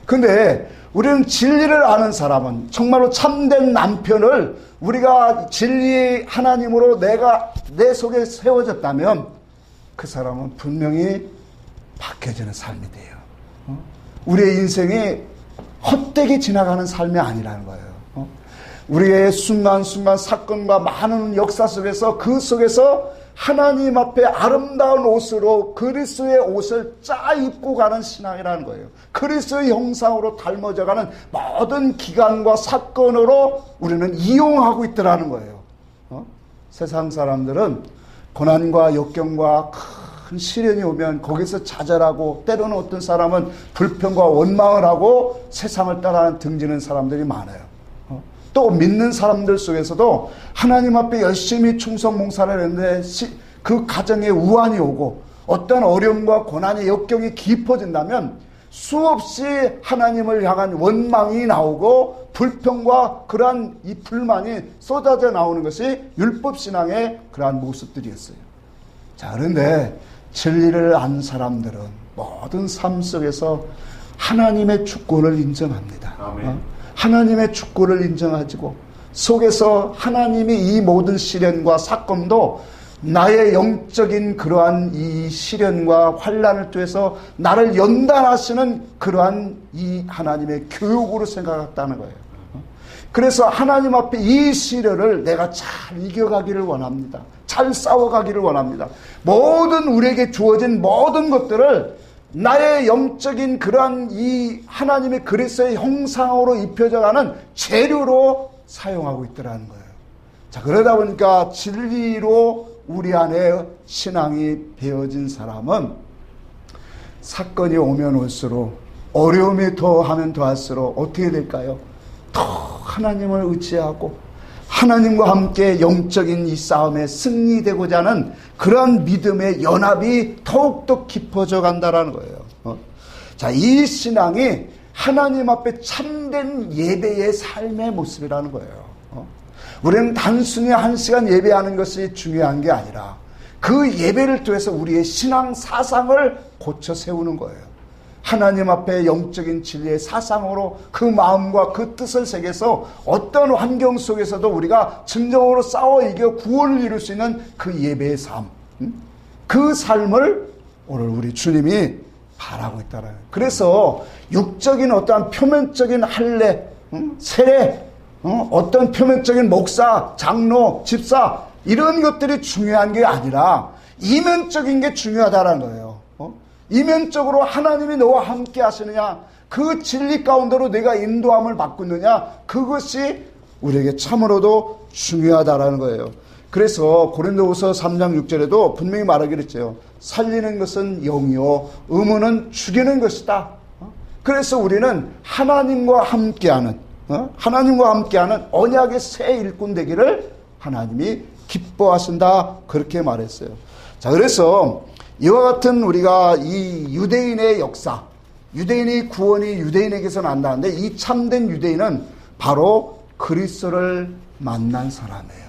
근데 우리는 진리를 아는 사람은 정말로 참된 남편을 우리가 진리의 하나님으로 내 속에 세워졌다면 그 사람은 분명히 바뀌어지는 삶이 돼요. 우리의 인생이 헛되게 지나가는 삶이 아니라는 거예요. 우리의 순간순간 사건과 많은 역사 속에서 그 속에서 하나님 앞에 아름다운 옷으로 그리스도의 옷을 짜 입고 가는 신앙이라는 거예요. 그리스도의 형상으로 닮아져가는 모든 기간과 사건으로 우리는 이용하고 있더라는 거예요. 세상 사람들은 고난과 역경과 큰 시련이 오면 거기서 좌절하고 때로는 어떤 사람은 불평과 원망을 하고 세상을 따라 등지는 사람들이 많아요. 또 믿는 사람들 속에서도 하나님 앞에 열심히 충성 봉사를 했는데 그 가정에 우환이 오고 어떤 어려움과 고난의 역경이 깊어진다면 수없이 하나님을 향한 원망이 나오고 불평과 그러한 이 불만이 쏟아져 나오는 것이 율법신앙의 그러한 모습들이었어요. 자, 그런데 진리를 안 사람들은 모든 삶 속에서 하나님의 주권을 인정합니다. 하나님의 주권을 인정하고 속에서 하나님이 이 모든 시련과 사건도 나의 영적인 그러한 이 시련과 환난을 통해서 나를 연단하시는 그러한 이 하나님의 교육으로 생각했다는 거예요. 그래서 하나님 앞에 이 시련을 내가 잘 이겨가기를 원합니다. 잘 싸워가기를 원합니다. 모든 우리에게 주어진 모든 것들을 나의 영적인 그러한 이 하나님의 그리스도의 형상으로 입혀져가는 재료로 사용하고 있더라는 거예요. 자, 그러다 보니까 진리로 우리 안에 신앙이 배어진 사람은 사건이 오면 올수록, 어려움이 더하면 더할수록 어떻게 될까요? 더 하나님을 의지하고 하나님과 함께 영적인 이 싸움에 승리되고자 하는 그런 믿음의 연합이 더욱더 깊어져 간다는 거예요. 자, 이 신앙이 하나님 앞에 참된 예배의 삶의 모습이라는 거예요. 우리는 단순히 1시간 예배하는 것이 중요한 게 아니라 그 예배를 통해서 우리의 신앙 사상을 고쳐 세우는 거예요. 하나님 앞에 영적인 진리의 사상으로 그 마음과 그 뜻을 새겨서 어떤 환경 속에서도 우리가 진정으로 싸워 이겨 구원을 이룰 수 있는 그 예배의 삶, 그 삶을 오늘 우리 주님이 바라고 있다는 거예요. 그래서 육적인 어떠한 표면적인 할례, 세례, 어떤 표면적인 목사, 장로, 집사 이런 것들이 중요한 게 아니라 이면적인 게 중요하다는 거예요. 이면적으로 하나님이 너와 함께 하시느냐, 그 진리 가운데로 내가 인도함을 받고 있느냐, 그것이 우리에게 참으로도 중요하다라는 거예요. 그래서 고린도후서 3장 6절에도 분명히 말하기로 했죠. 살리는 것은 영이요 의무는 죽이는 것이다. 그래서 우리는 하나님과 함께하는 언약의 새 일꾼 되기를 하나님이 기뻐하신다, 그렇게 말했어요. 자, 그래서 이와 같은 우리가 이 유대인의 역사, 유대인의 구원이 유대인에게서 난다는데, 이 참된 유대인은 바로 그리스도를 만난 사람이에요.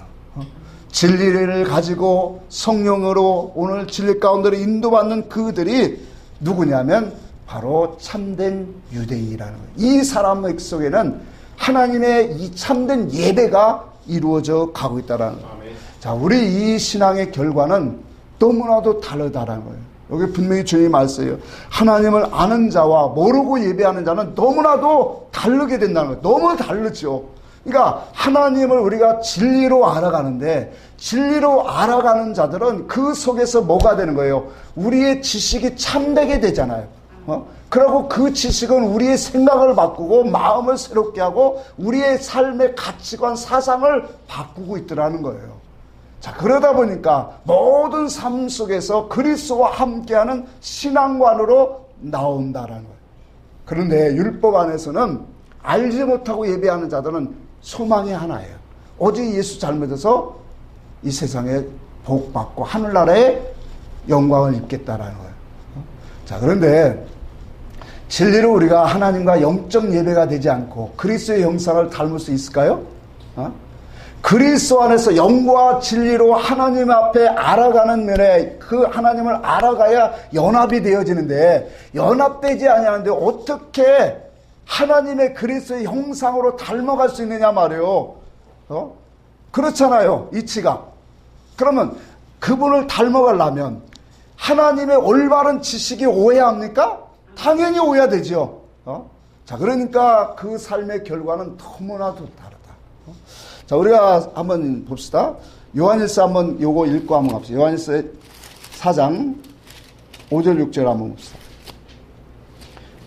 진리를 가지고 성령으로 오늘 진리 가운데로 인도받는 그들이 누구냐면 바로 참된 유대인이라는 거예요. 이 사람 속에는 하나님의 이 참된 예배가 이루어져 가고 있다는 거예요. 자, 우리 이 신앙의 결과는 너무나도 다르다라는 거예요. 여기 분명히 주님이 말씀해요. 하나님을 아는 자와 모르고 예배하는 자는 너무나도 다르게 된다는 거예요. 너무 다르죠. 그러니까 하나님을 우리가 진리로 알아가는데, 진리로 알아가는 자들은 그 속에서 뭐가 되는 거예요? 우리의 지식이 참되게 되잖아요. 그리고 그 지식은 우리의 생각을 바꾸고 마음을 새롭게 하고 우리의 삶의 가치관, 사상을 바꾸고 있더라는 거예요. 자, 그러다 보니까 모든 삶 속에서 그리스도와 함께하는 신앙관으로 나온다라는 거예요. 그런데 율법 안에서는 알지 못하고 예배하는 자들은 소망이 하나예요. 오직 예수 잘 믿어서 이 세상에 복받고 하늘나라의 영광을 입겠다라는 거예요. 자, 그런데 진리로 우리가 하나님과 영적 예배가 되지 않고 그리스도의 형상을 닮을 수 있을까요? 그리스도 안에서 영과 진리로 하나님 앞에 알아가는 면에 그 하나님을 알아가야 연합이 되어지는데, 연합되지 아니하는데 어떻게 하나님의 그리스도의 형상으로 닮아갈 수 있느냐 말이에요. 그렇잖아요, 이치가. 그러면 그분을 닮아가려면 하나님의 올바른 지식이 오해합니까? 당연히 오해되죠. 자, 그러니까 그 삶의 결과는 너무나도 다르다. 자, 우리가 한번 봅시다. 요한일서 한번 요거 읽고 한번 갑시다. 요한일서 4장 5절 6절 한번 봅시다.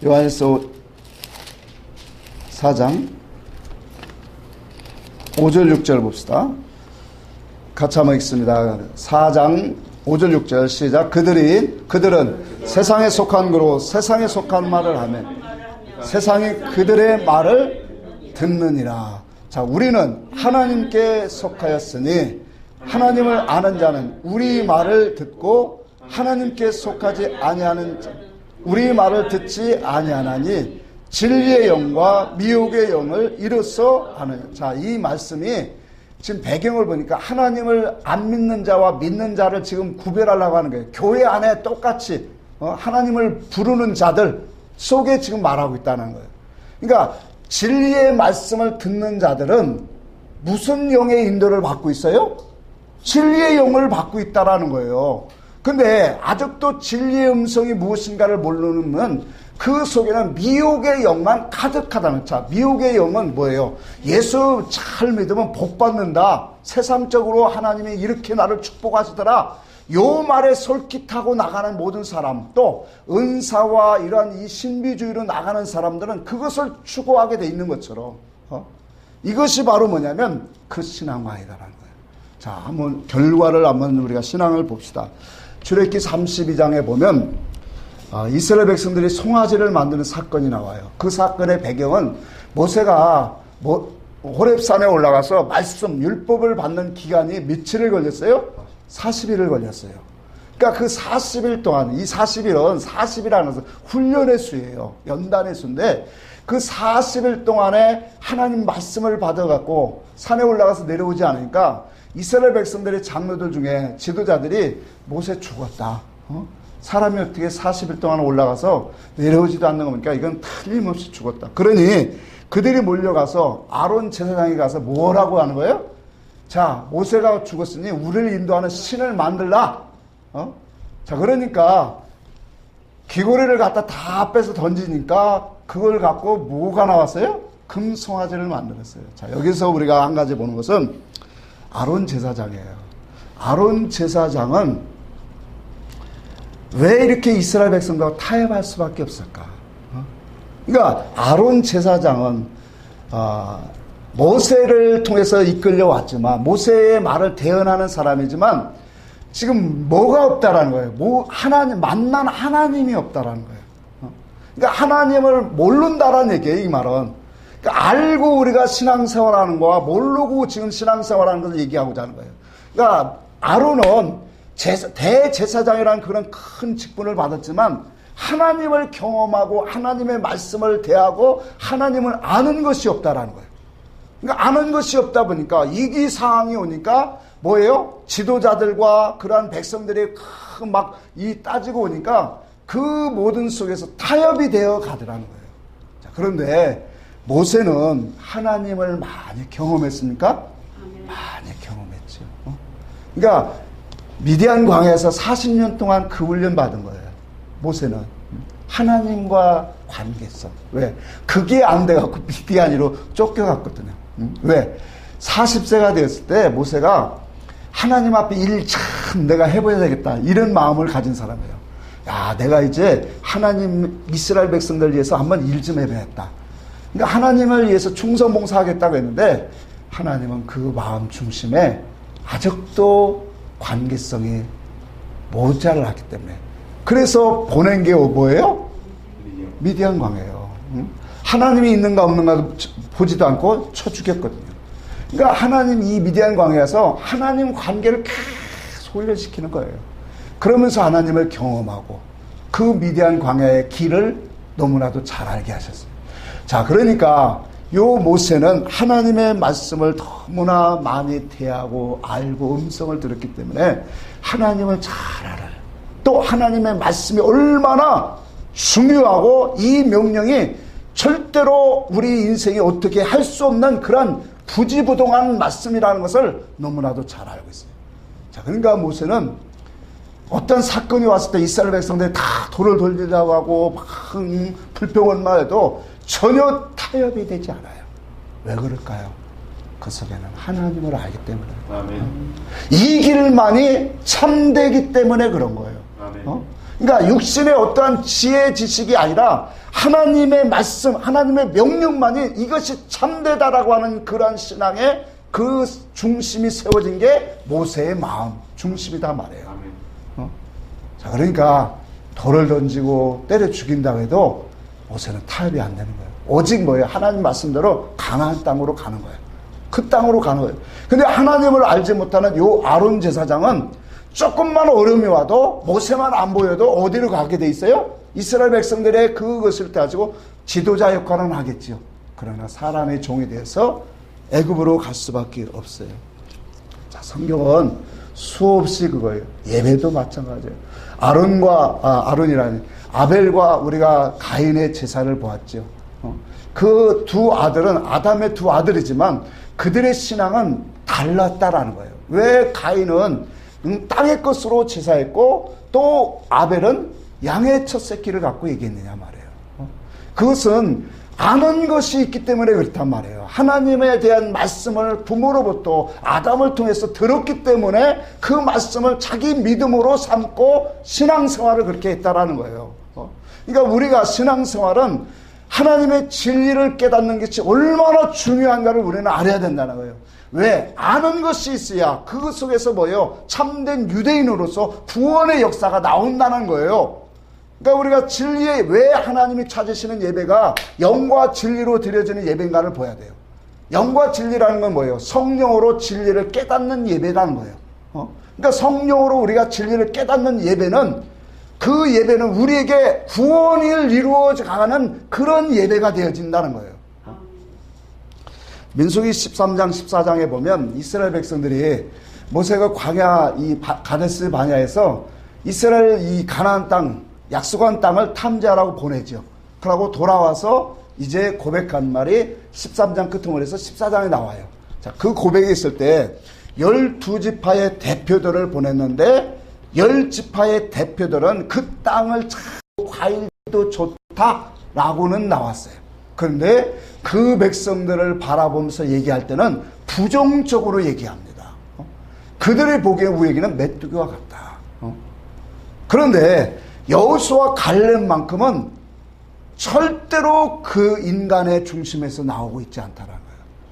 요한일서 4장 5절 6절 봅시다. 같이 한번 읽습니다. 4장 5절 6절 시작. 그들은 세상에 속한 거로 세상에 속한 말을 하면 세상이 그들의 말을 듣느니라. 자, 우리는 하나님께 속하였으니 하나님을 아는 자는 우리 말을 듣고 하나님께 속하지 아니하는 자, 우리 말을 듣지 아니하나니 진리의 영과 미혹의 영을 이로써 하느냐. 자, 이 말씀이 지금 배경을 보니까 하나님을 안 믿는 자와 믿는 자를 지금 구별하려고 하는 거예요. 교회 안에 똑같이 하나님을 부르는 자들 속에 지금 말하고 있다는 거예요. 그러니까 진리의 말씀을 듣는 자들은 무슨 영의 인도를 받고 있어요? 진리의 영을 받고 있다라는 거예요. 근데 아직도 진리의 음성이 무엇인가를 모르면 그 속에는 미혹의 영만 가득하다는. 자, 미혹의 영은 뭐예요? 예수 잘 믿으면 복 받는다. 세상적으로 하나님이 이렇게 나를 축복하시더라. 요 말에 솔깃하고 나가는 모든 사람, 또 은사와 이러한 이 신비주의로 나가는 사람들은 그것을 추구하게 돼 있는 것처럼, 이것이 바로 뭐냐면 그 신앙과이다라는 거예요. 자, 한번 결과를 한번 우리가 신앙을 봅시다. 출애굽기 32장에 보면 이스라엘 백성들이 송아지를 만드는 사건이 나와요. 그 사건의 배경은 모세가 호렙산에 올라가서 말씀, 율법을 받는 기간이 며칠을 걸렸어요? 40일을 걸렸어요. 그러니까 그 40일 동안, 이 40일은 40이라는 것은 훈련의 수예요. 연단의 수인데 그 40일 동안에 하나님 말씀을 받아갖고 산에 올라가서 내려오지 않으니까 이스라엘 백성들의 장로들 중에 지도자들이 모세 죽었다. 사람이 어떻게 40일 동안 올라가서 내려오지도 않는 겁니까? 이건 틀림없이 죽었다. 그러니 그들이 몰려가서 아론 제사장이 가서 뭐라고 하는 거예요? 자, 모세가 죽었으니 우리를 인도하는 신을 만들라. 자, 그러니까 귀고리를 갖다 다 빼서 던지니까 그걸 갖고 뭐가 나왔어요? 금송아지를 만들었어요. 자, 여기서 우리가 한 가지 보는 것은 아론 제사장이에요. 아론 제사장은 왜 이렇게 이스라엘 백성들과 타협할 수밖에 없을까? 그러니까 아론 제사장은 모세를 통해서 이끌려 왔지만, 모세의 말을 대언하는 사람이지만 지금 뭐가 없다라는 거예요. 하나님, 만난 하나님이 없다라는 거예요. 그러니까 하나님을 모른다라는 얘기예요, 이 말은. 그러니까 알고 우리가 신앙생활하는 거와 모르고 지금 신앙생활하는 것을 얘기하고자 하는 거예요. 그러니까 아론은 대제사장이라는 그런 큰 직분을 받았지만 하나님을 경험하고 하나님의 말씀을 대하고 하나님을 아는 것이 없다라는 거예요. 그러니까 아는 것이 없다 보니까 위기 상황이 오니까 뭐예요? 지도자들과 그러한 백성들이 따지고 오니까 그 모든 속에서 타협이 되어 가더라는 거예요. 자, 그런데 모세는 하나님을 많이 경험했습니까? 많이 경험했죠. 그러니까 미디안 광야에서 40년 동안 그 훈련 받은 거예요. 모세는 하나님과 관계성. 왜? 그게 안 돼갖고 미디안으로 쫓겨갔거든요. 왜? 40세가 되었을 때 모세가 하나님 앞에 일 참 내가 해봐야 되겠다, 이런 마음을 가진 사람이에요. 야, 내가 이제 하나님 이스라엘 백성들 위해서 한번 일 좀 해봐야겠다. 그러니까 하나님을 위해서 충성봉사하겠다고 했는데 하나님은 그 마음 중심에 아직도 관계성이 모자라기 때문에, 그래서 보낸 게 뭐예요? 미디안 광야예요. 하나님이 있는가 없는가 보지도 않고 쳐 죽였거든요. 그러니까 하나님, 이 미디안 광야에서 하나님 관계를 계속 훈련시키는 거예요. 그러면서 하나님을 경험하고 그 미디안 광야의 길을 너무나도 잘 알게 하셨어요. 자, 그러니까 요 모세는 하나님의 말씀을 너무나 많이 대하고 알고 음성을 들었기 때문에 하나님을 잘 알아요. 또 하나님의 말씀이 얼마나 중요하고 이 명령이 절대로 우리 인생에 어떻게 할 수 없는 그런 부지부동한 말씀이라는 것을 너무나도 잘 알고 있어요. 자, 그러니까 모세는 어떤 사건이 왔을 때 이스라엘 백성들이 다 돌을 돌리려고 하고 막 불평을만 해도 전혀 타협이 되지 않아요. 왜 그럴까요? 그 속에는 하나님을 알기 때문에. 아멘. 이 길만이 참되기 때문에 그런 거예요. 그러니까 육신의 어떠한 지혜 지식이 아니라 하나님의 말씀, 하나님의 명령만이 이것이 참되다라고 하는 그러한 신앙의 그 중심이 세워진 게 모세의 마음 중심이다 말이에요. 자, 그러니까 돌을 던지고 때려 죽인다고 해도 모세는 타협이 안 되는 거예요. 오직 뭐예요? 하나님 말씀대로 가나안 땅으로 가는 거예요. 그 땅으로 가는 거예요. 근데 하나님을 알지 못하는 요 아론 제사장은 조금만 어려움이 와도 모세만 안 보여도 어디로 가게 돼 있어요? 이스라엘 백성들의 그것을 가지고 지도자 역할은 하겠지요. 그러나 사람의 종이 돼서 애굽으로 갈 수밖에 없어요. 자, 성경은 수없이 그거예요. 예배도 마찬가지예요. 아론이라니 아벨과 우리가 가인의 제사를 보았죠. 그 두 아들은 아담의 두 아들이지만 그들의 신앙은 달랐다라는 거예요. 왜 가인은 땅의 것으로 제사했고 또 아벨은 양의 첫 새끼를 갖고 얘기했느냐 말이에요. 그것은 아는 것이 있기 때문에 그렇단 말이에요. 하나님에 대한 말씀을 부모로부터 아담을 통해서 들었기 때문에 그 말씀을 자기 믿음으로 삼고 신앙생활을 그렇게 했다라는 거예요. 그러니까 우리가 신앙생활은 하나님의 진리를 깨닫는 것이 얼마나 중요한가를 우리는 알아야 된다는 거예요. 왜? 아는 것이 있어야 그것 속에서 뭐예요? 참된 유대인으로서 구원의 역사가 나온다는 거예요. 그러니까 우리가 진리에 왜 하나님이 찾으시는 예배가 영과 진리로 드려지는 예배인가를 봐야 돼요. 영과 진리라는 건 뭐예요? 성령으로 진리를 깨닫는 예배라는 거예요. 그러니까 성령으로 우리가 진리를 깨닫는 예배는 그 예배는 우리에게 구원을 이루어가는 그런 예배가 되어진다는 거예요. 민수기 13장 14장에 보면 이스라엘 백성들이 모세가 광야 이 가데스 바냐에서 이스라엘 이 가나안 땅 약속한 땅을 탐지하라고 보내죠. 그러고 돌아와서 이제 고백한 말이 13장 끝머리에서 14장에 나와요. 자, 그 고백이 있을 때 12지파의 대표들을 보냈는데 10지파의 대표들은 그 땅을 참 과일도 좋다라고는 나왔어요. 그런데 그 백성들을 바라보면서 얘기할 때는 부정적으로 얘기합니다. 그들이 보기에 우리에게는 메뚜기와 같다. 그런데 여호수아 갈렙만큼은 절대로 그 인간의 중심에서 나오고 있지 않다라는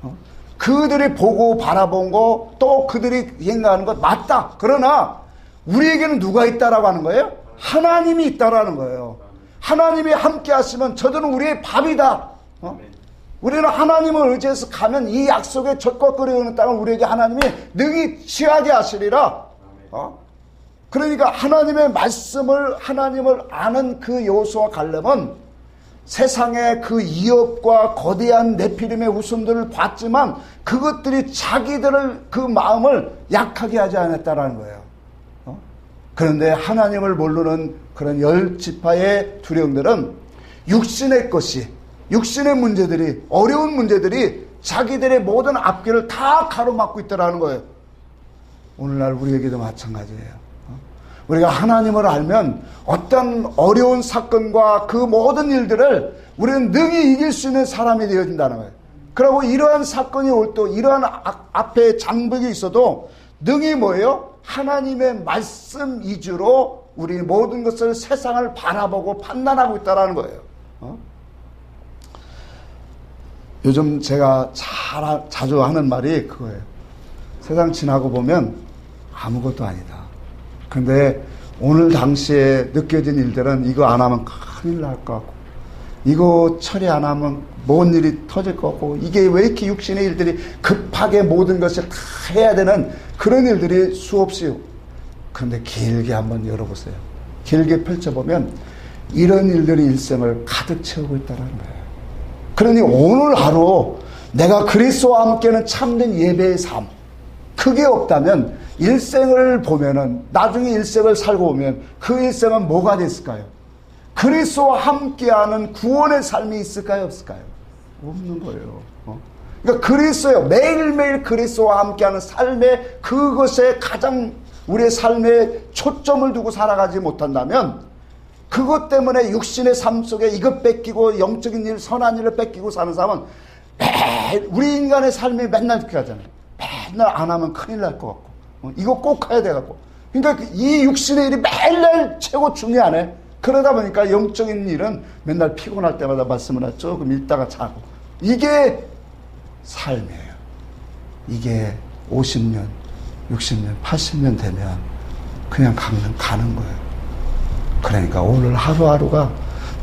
거예요. 그들이 보고 바라본 거 또 그들이 생각하는 것 맞다. 그러나 우리에게는 누가 있다라고 하는 거예요? 하나님이 있다라는 거예요. 하나님이 함께 하시면 저들은 우리의 밥이다. 우리는 하나님을 의지해서 가면 이 약속의 젖과 꿀이 흐르는 땅을 우리에게 하나님이 능히 취하게 하시리라. 그러니까 하나님의 말씀을 하나님을 아는 그 여호수아 갈렙은 세상의 그 이업과 거대한 네피림의 후손들을 봤지만 그것들이 자기들을 그 마음을 약하게 하지 않았다라는 거예요. 그런데 하나님을 모르는 그런 10지파의 두령들은 육신의 것이, 육신의 문제들이, 어려운 문제들이 자기들의 모든 앞길을 다 가로막고 있다라는 거예요. 오늘날 우리에게도 마찬가지예요. 우리가 하나님을 알면 어떤 어려운 사건과 그 모든 일들을 우리는 능히 이길 수 있는 사람이 되어진다는 거예요. 그리고 이러한 사건이 올 때 이러한 앞에 장벽이 있어도 능히 뭐예요? 하나님의 말씀 위주로 우리 모든 것을 세상을 바라보고 판단하고 있다는 거예요. 요즘 제가 자주 하는 말이 그거예요. 세상 지나고 보면 아무것도 아니다. 근데 오늘 당시에 느껴진 일들은 이거 안 하면 큰일 날 것 같고, 이거 처리 안 하면 뭔 일이 터질 것 같고, 이게 왜 이렇게 육신의 일들이 급하게 모든 것을 다 해야 되는 그런 일들이 수없이. 그런데 길게 한번 열어보세요. 길게 펼쳐보면 이런 일들이 일생을 가득 채우고 있다는 거예요. 그러니 오늘 하루 내가 그리스도와 함께는 참된 예배의 삶, 그게 없다면 일생을 보면은, 나중에 일생을 살고 보면 그 일생은 뭐가 됐을까요? 그리스도와 함께하는 구원의 삶이 있을까요? 없을까요? 없는 거예요. 그러니까 그리스도요, 매일매일 그리스도와 함께하는 삶의 그것에 가장 우리의 삶에 초점을 두고 살아가지 못한다면, 그것 때문에 육신의 삶 속에 이것 뺏기고 영적인 일, 선한 일을 뺏기고 사는 사람은 매일 우리 인간의 삶이 맨날 그렇게 하잖아요. 맨날 안 하면 큰일 날 것 같고, 이거 꼭 해야 돼갖고. 그러니까 이 육신의 일이 매일날 최고 중요하네. 그러다 보니까 영적인 일은 맨날 피곤할 때마다 말씀을 조금 읽다가 자고. 이게 삶이에요. 이게 50년, 60년, 80년 되면 그냥 가는 거예요. 그러니까 오늘 하루하루가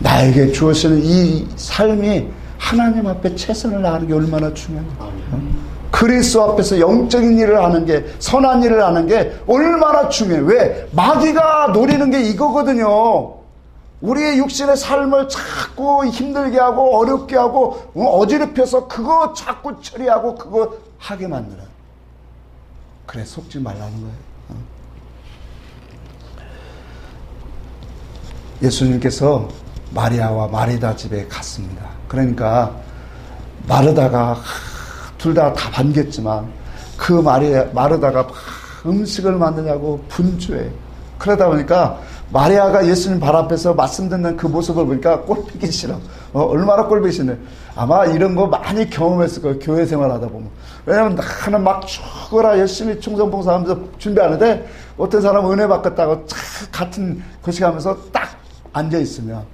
나에게 주어지는 이 삶이 하나님 앞에 최선을 다하는 게 얼마나 중요한가. 그리스도 앞에서 영적인 일을 하는 게, 선한 일을 하는 게 얼마나 중요해. 왜? 마귀가 노리는 게 이거거든요. 우리의 육신의 삶을 자꾸 힘들게 하고 어렵게 하고 어지럽혀서 그거 자꾸 처리하고 그거 하게 만드는. 그래, 속지 말라는 거예요. 예수님께서 마리아와 마르다 집에 갔습니다. 그러니까 마르다가 둘 다 반겼지만 그 마르다가 음식을 만드냐고 분주해. 그러다 보니까 마리아가 예수님 발 앞에서 말씀 듣는 그 모습을 보니까 꼴보기 싫어. 얼마나 꼴보기 싫네. 아마 이런 거 많이 경험했을 거예요. 교회 생활하다 보면. 왜냐면 나는 막 죽어라 열심히 충성봉사하면서 준비하는데 어떤 사람은 은혜 받겠다고 같은 것이 가면서 딱 앉아있으면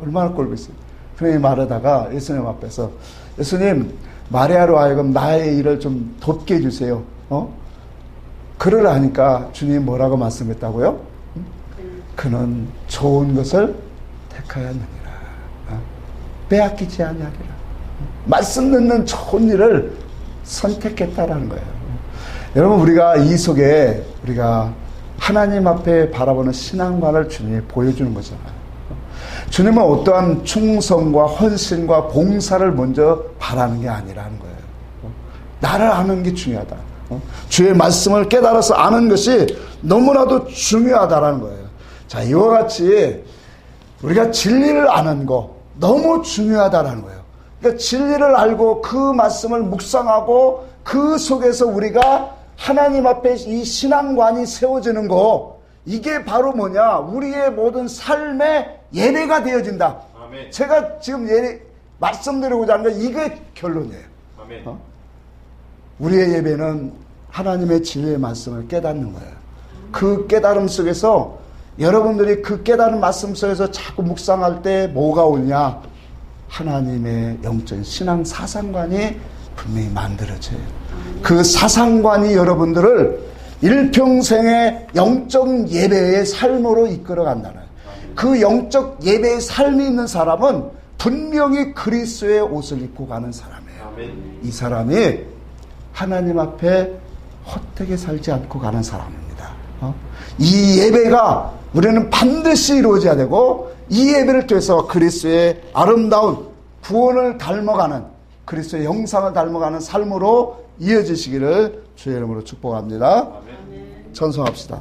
얼마나 꼴보기 싫어. 그러니 말하다가 예수님 앞에서 예수님 마리아로 하여금 나의 일을 좀 돕게 해주세요. 그러라 하니까 주님 뭐라고 말씀했다고요? 그는 좋은 것을 택하였느니라. 빼앗기지 아니하리라. 말씀 듣는 좋은 일을 선택했다라는 거예요. 여러분 우리가 이 속에 우리가 하나님 앞에 바라보는 신앙관을 주님이 보여주는 거잖아요. 주님은 어떠한 충성과 헌신과 봉사를 먼저 바라는 게 아니라는 거예요. 나를 아는 게 중요하다. 주의 말씀을 깨달아서 아는 것이 너무나도 중요하다라는 거예요. 자, 이와 같이 우리가 진리를 아는 거 너무 중요하다라는 거예요. 그러니까 진리를 알고 그 말씀을 묵상하고 그 속에서 우리가 하나님 앞에 이 신앙관이 세워지는 거, 이게 바로 뭐냐? 우리의 모든 삶의 예배가 되어진다. 아멘. 제가 지금 말씀드리고자 하는 건 이게 결론이에요. 아멘. 우리의 예배는 하나님의 진리의 말씀을 깨닫는 거예요. 그 깨달음 속에서 여러분들이 그 깨달은 말씀 속에서 자꾸 묵상할 때 뭐가 오냐? 하나님의 영적인 신앙 사상관이 분명히 만들어져요. 그 사상관이 여러분들을 일평생의 영적 예배의 삶으로 이끌어 간다는, 그 영적 예배의 삶이 있는 사람은 분명히 그리스도의 옷을 입고 가는 사람이에요. 아멘. 이 사람이 하나님 앞에 헛되게 살지 않고 가는 사람입니다. 이 예배가 우리는 반드시 이루어져야 되고, 이 예배를 통해서 그리스도의 아름다운 구원을 닮아가는, 그리스도의 형상을 닮아가는 삶으로 이어지시기를 주의 이름으로 축복합니다. 아멘. 찬송합시다.